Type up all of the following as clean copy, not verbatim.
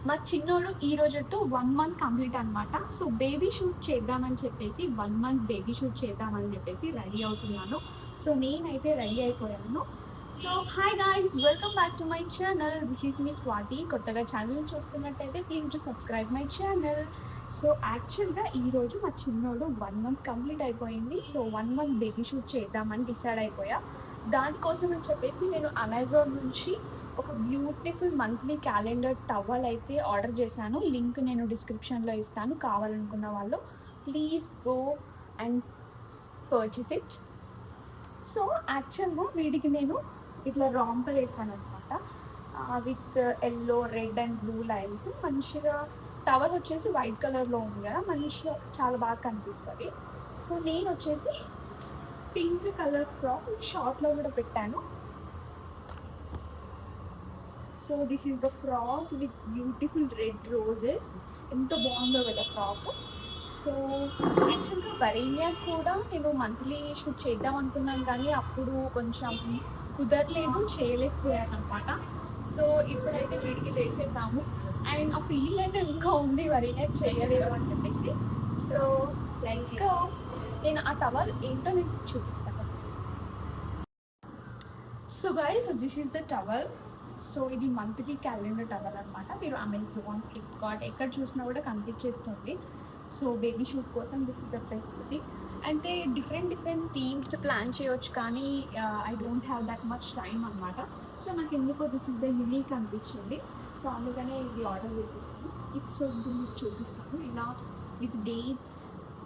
మా చిన్నోడు ఈ రోజుతో 1 మంత్ కంప్లీట్ అనమాట. సో బేబీ షూట్ చేద్దామని చెప్పేసి 1 మంత్ బేబీ షూట్ చేద్దామని చెప్పేసి రెడీ అవుతున్నాను. సో నేనైతే రెడీ అయిపోయాను. So hi guys, welcome back to my channel. This is me Swathi. కొత్తగా ఛానల్ చూస్తున్నట్టయితే please to subscribe my channel. So యాక్చువల్గా ఈరోజు మా చిన్నోడు 1 మంత్ కంప్లీట్ అయిపోయింది. సో 1 మంత్ బేబీ షూట్ చేద్దామని డిసైడ్ అయిపోయా. దానికోసం అని చెప్పేసి నేను అమెజాన్ నుంచి ఒక బ్యూటిఫుల్ మంత్లీ క్యాలెండర్ టవల్ అయితే ఆర్డర్ చేశాను. లింక్ నేను డిస్క్రిప్షన్లో ఇస్తాను, కావాలనుకున్న వాళ్ళు please go and purchase it. So యాక్చువల్గా వీడికి నేను ఇట్లా రాంపర్ వేసాను అనమాట, with yellow, red and blue lines. మంచిగా టవల్ వచ్చేసి వైట్ కలర్లో ఉంది కదా, మంచిగా చాలా బాగా కనిపిస్తుంది. సో నేను వచ్చేసి పింక్ కలర్ ఫ్రాక్ షార్ట్లో కూడా పెట్టాను. So this is the frock with beautiful red roses. ఎంత బాగుందో కదా ఫ్రాక్. సో యాక్చువల్గా వరేణ్య కూడా నేను మంత్లీ షూట్ చేద్దాం అనుకున్నాను, కానీ అప్పుడు కొంచెం కుదరలేదు, చేయలేకపోయాను అనమాట. సో ఇప్పుడైతే వీడికి చేసేద్దాము. అండ్ ఆ ఫీలింగ్ అయితే ఇంకా ఉంది, వరేణ్య చేయలేదు అని చెప్పేసి. So let's go. నేను ఆ టవల్ ఏంటో నేను చూపిస్తాను. So guys, this is the towel. So ఇది మంత్లీ క్యాలెండర్ టవల్ అనమాట. మీరు అమెజాన్, ఫ్లిప్కార్ట్ ఎక్కడ చూసినా కూడా కనిపించేస్తుంది. సో బేబీ షూట్ కోసం this is the best thing. అంటే డిఫరెంట్ థీమ్స్ ప్లాన్ చేయవచ్చు, కానీ I don't have that much time అనమాట. సో నాకు ఎందుకో దిస్ ఇస్ ద యూనిక్ అనిపించింది. సో అందుకనే ఇది ఆర్డర్ చేసేసాను. సో ఇది మీకు చూపిస్తాను. ఇలా విత్ డేట్స్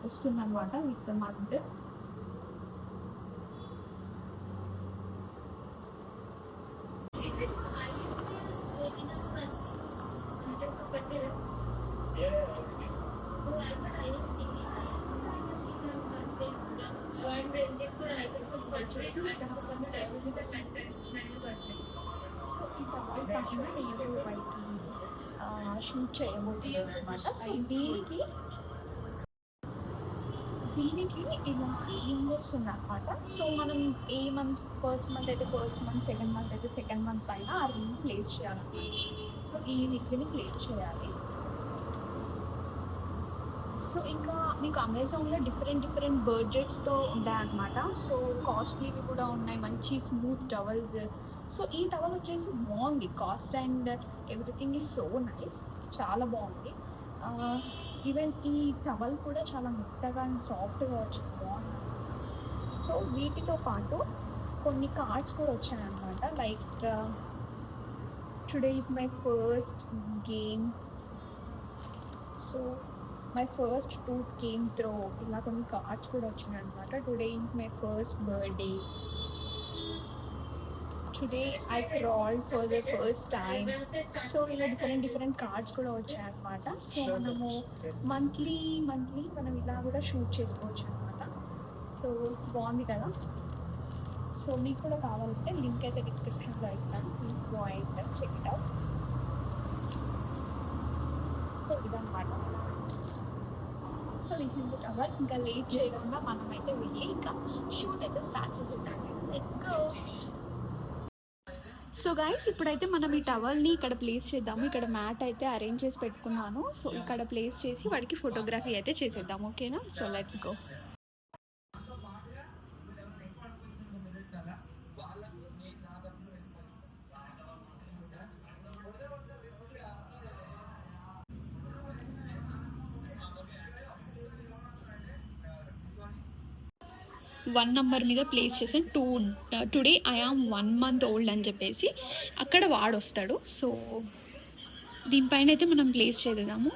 వస్తుందన్నమాట, విత్ మంత్. సో ఈ టవల్ పైన నేను వాడికి షూట్ చేయబోతున్నాను అనమాట. సో దీనికి ఇలా రింగ్ వస్తుంది అనమాట. సో మనం ఏ మంత్, ఫస్ట్ మంత్ అయితే ఫస్ట్ మంత్, సెకండ్ మంత్ అయితే సెకండ్ మంత్ పైన ఆ రింగ్ ప్లేస్ చేయాలన్నమాట. సో ఈ రింగ్ని ప్లేస్ చేయాలి. సో ఇంకా మీకు అమెజాన్లో డిఫరెంట్ బడ్జెట్స్తో ఉంటాయన్నమాట. సో కాస్ట్లీవి కూడా ఉన్నాయి, మంచి స్మూత్ టవల్స్. సో ఈ టవల్ వచ్చేసి బాగుంది, cost and everything is so nice, చాలా బాగుంది. ఈవెన్ ఈ టవల్ కూడా చాలా మెత్తగా అండ్ సాఫ్ట్గా వచ్చింది, బాగుంది. సో వీటితో పాటు కొన్ని కార్డ్స్ కూడా వచ్చాయన్నమాట. Like today is my first game, so my first tooth came throw, ఇలా కొన్ని కార్డ్స్ కూడా వచ్చినాయి అనమాట. Today is my first birthday, today I crawled for the first time. So ఇలా డిఫరెంట్ కార్డ్స్ కూడా వచ్చాయన్నమాట. సో మనము మంత్లీ మనం ఇలా కూడా షూట్ చేసుకోవచ్చు అనమాట. సో బాగుంది కదా. సో మీకు కూడా కావాలంటే లింక్ అయితే డిస్క్రిప్షన్లో ఇస్తాను, please go and check it out. So ఇదన్నమాట. So this is the towel. ఇంకా లేట్ చేయకుండా మనమైతే వెళ్ళి ఇంకా షూట్ అయితే స్టార్ట్ చేసేద్దాం. Let's go. సో గైస్, ఇప్పుడైతే మనం ఈ టవల్ని ఇక్కడ ప్లేస్ చేద్దాము. ఇక్కడ మ్యాట్ అయితే అరేంజ్ చేసి పెట్టుకున్నాను. సో ఇక్కడ ప్లేస్ చేసి వాడికి ఫోటోగ్రఫీ అయితే చేసేద్దాం, ఓకేనా? So let's go. One number మీద ప్లేస్ చేసాను. Today I am 1 month old అని చెప్పేసి అక్కడ వాడు వస్తాడు. సో దీనిపైన అయితే మనం ప్లేస్ చేద్దాము.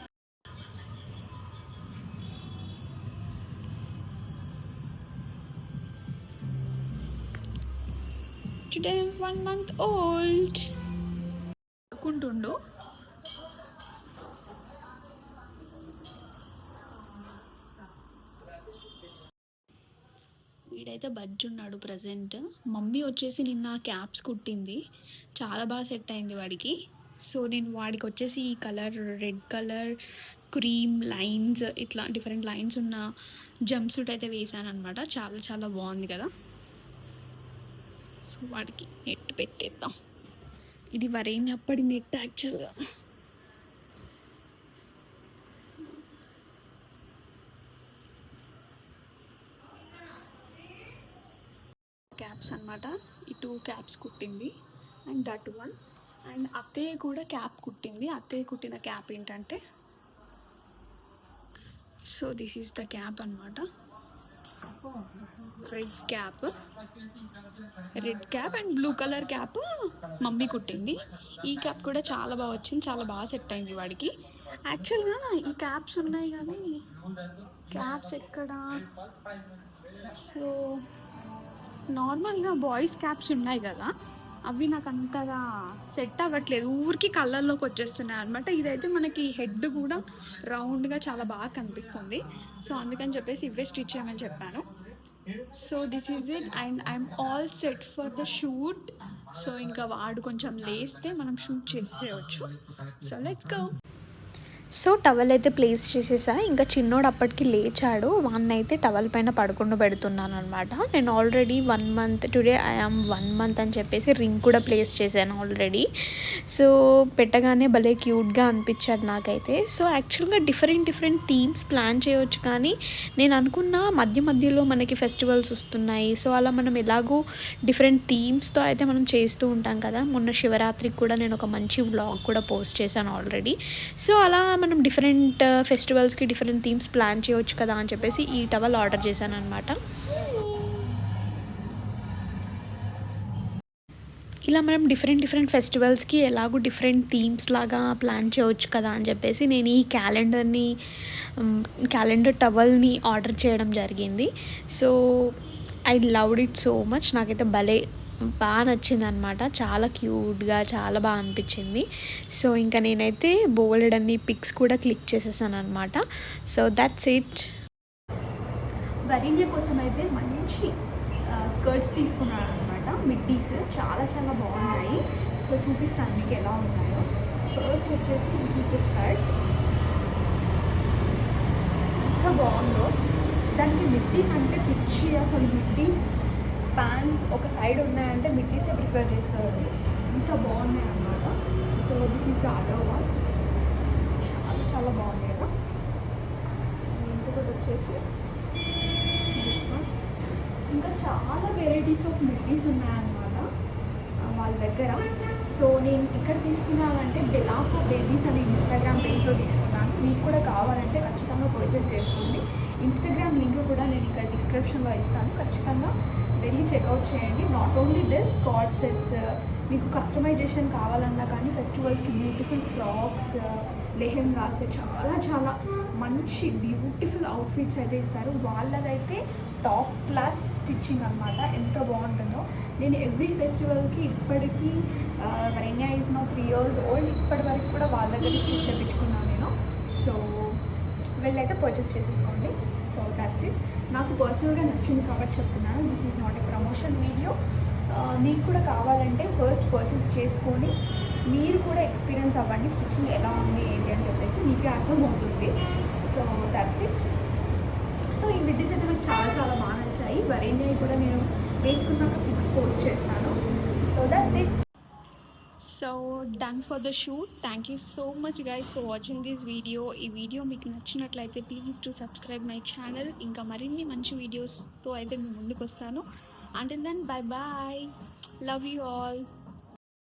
టుడే 1 month ఓల్డ్ అనుకుంటుండు. వీడైతే బజ్జున్నాడు ప్రజెంట్. మమ్మీ వచ్చేసి నిన్న క్యాప్స్ కుట్టింది, చాలా బాగా సెట్ అయింది వాడికి. సో నేను వాడికి వచ్చేసి ఈ colour, red colour cream lines, ఇట్లా డిఫరెంట్ లైన్స్ ఉన్న జంప్ సూట్ అయితే వేసాను అనమాట. చాలా బాగుంది కదా. సో వాడికి నెట్ పెట్టేద్దాం. ఇది వరేణ్య అప్పటి నెట్ యాక్చువల్గా. క్యాప్స్ అనమాట. ఈ 2 క్యాప్స్ కుట్టింది అండ్ దట్ వన్. అండ్ అత్తయ్య కూడా క్యాప్ కుట్టింది. అత్తయ్య కుట్టిన క్యాప్ ఏంటంటే, so this is the cap అనమాట. Red cap and blue colour cap mummy కుట్టింది. ఈ క్యాప్ కూడా చాలా బాగా వచ్చింది, చాలా బాగా సెట్ అయింది వాడికి. యాక్చువల్గా ఈ క్యాప్స్ ఉన్నాయి కానీ క్యాప్స్ ఎక్కడ, సో నార్మల్గా బాయ్స్ క్యాప్స్ ఉన్నాయి కదా, అవి నాకు అంతగా సెట్ అవ్వట్లేదు, ఊరికి కలర్లోకి వచ్చేస్తున్నాయి అనమాట. ఇదైతే మనకి హెడ్ కూడా రౌండ్గా చాలా బాగా కనిపిస్తుంది. సో అందుకని చెప్పేసి ఇవే స్టిచ్ చేయమని చెప్పాను. So this is it and I'm all set for the shoot. So ఇంకా వాడు కొంచెం లేస్తే మనం షూట్ చేసేయచ్చు. So let's go. So towel అయితే ప్లేస్ చేసేసా. ఇంకా చిన్నోడు అప్పటికి లేచాడు. వాన్నైతే టవల్ పైన పడుకుండా పెడుతున్నాను అనమాట. నేను already 1 month, today I'm 1 month అని చెప్పేసి రింగ్ కూడా ప్లేస్ చేశాను ఆల్రెడీ. సో పెట్టగానే భలే క్యూట్గా అనిపించాడు నాకైతే. సో యాక్చువల్గా డిఫరెంట్ థీమ్స్ ప్లాన్ చేయవచ్చు, కానీ నేను అనుకున్న మధ్యలో మనకి ఫెస్టివల్స్ వస్తున్నాయి. సో అలా మనం ఎలాగో డిఫరెంట్ థీమ్స్తో అయితే మనం చేస్తూ ఉంటాం కదా. మొన్న శివరాత్రికి కూడా నేను ఒక మంచి వ్లాగ్ కూడా పోస్ట్ చేశాను ఆల్రెడీ. సో అలా మనం డిఫరెంట్ ఫెస్టివల్స్కి డిఫరెంట్ థీమ్స్ ప్లాన్ చేయవచ్చు కదా అని చెప్పేసి ఈ టవల్ ఆర్డర్ చేశాను అనమాట. ఇలా మనం డిఫరెంట్ ఫెస్టివల్స్కి ఎలాగో డిఫరెంట్ థీమ్స్ లాగా ప్లాన్ చేయవచ్చు కదా అని చెప్పేసి నేను ఈ క్యాలెండర్ టవల్ని ఆర్డర్ చేయడం జరిగింది. So I loved it so much. నాకైతే భలే బాగా నచ్చింది అనమాట. చాలా క్యూట్గా చాలా బాగా అనిపించింది. సో ఇంకా నేనైతే బోలెడన్ని పిక్స్ కూడా క్లిక్ చేసేసాను అనమాట. So that's it. వరీంద్ర కోసం అయితే మంచి స్కర్ట్స్ తీసుకున్నాను అనమాట. మిడ్డీస్ చాలా బాగున్నాయి. సో చూపిస్తాను మీకు ఎలా ఉన్నాయో. ఫస్ట్ వచ్చేసి దిస్ ఇస్ ద స్కర్ట్. ఎంత బాగుందో. దానికి మిడ్డీస్ అంటే పిచ్చి అసలు. మిడ్డీస్ ప్యాంట్స్ ఒక సైడ్ ఉన్నాయంటే మిడ్డీసే ప్రిఫర్ చేస్తారు. ఇంత బాగున్నాయి అన్నమాట. So this is the other one. చాలా బాగుంది కదా. ఇంకొకటి వచ్చేసి దిస్ వన్. ఇంకా చాలా వెరైటీస్ ఆఫ్ మిడ్డీస్ ఉన్నాయన్నమాట వాళ్ళ దగ్గర. సో నేను ఇక్కడ తీసుకున్నానంటే బెలా ఫర్ బేబీస్ అనే ఇన్స్టాగ్రామ్ పేజ్లో తీసుకున్నాను. మీకు కూడా కావాలంటే ఖచ్చితంగా పర్చేస్ చేసుకోండి. ఇన్స్టాగ్రామ్ లింక్ కూడా నేను ఇక్కడ డిస్క్రిప్షన్లో ఇస్తాను. ఖచ్చితంగా వెళ్ళి చెక్అవుట్ చేయండి. Not only this card sets, మీకు కస్టమైజేషన్ కావాలన్నా కానీ ఫెస్టివల్స్కి బ్యూటిఫుల్ ఫ్రాక్స్, లెహెంగాస్, చాలా మంచి బ్యూటిఫుల్ అవుట్ఫిట్స్ అయితే ఇస్తారు. వాళ్ళదైతే టాప్ క్లాస్ స్టిచ్చింగ్ అనమాట. ఎంత బాగుంటుందో. నేను ఎవ్రీ ఫెస్టివల్కి ఇప్పటికీ వరంగా ఈజ్ నో 3 years old, ఇప్పటి వరకు కూడా వాళ్ళ దగ్గర స్టిచ్ చేయించుకున్నాను నేను. సో వెళ్ళైతే పర్చేస్ చేసేసుకోండి. So that's it. నాకు పర్సనల్గా నచ్చింది కాబట్టి చెప్తున్నాను. This is not a promotion video. మీకు కూడా కావాలంటే ఫస్ట్ పర్చేస్ చేసుకొని మీరు కూడా ఎక్స్పీరియన్స్ అవ్వండి స్టిచ్చింగ్ ఎలా ఉంది ఏంటి అని చెప్పేసి మీకే అర్థమవుతుంది. So that's it. సో ఈ మిడ్డీస్ అయితే నాకు చాలా బాగా నచ్చాయి. వరేంద్రని కూడా నేను వేసుకున్నాక పిక్స్ పోస్ట్ చేస్తాను. So that's it. So done for the shoot. Thank you so much guys for watching this video. ఈ వీడియో మీకు నచ్చినట్లయితే please to subscribe my channel. ఇంకా మరిన్ని మంచి వీడియోస్తో అయితే మేము ముందుకు వస్తాను. Until then, bye bye. Love you all.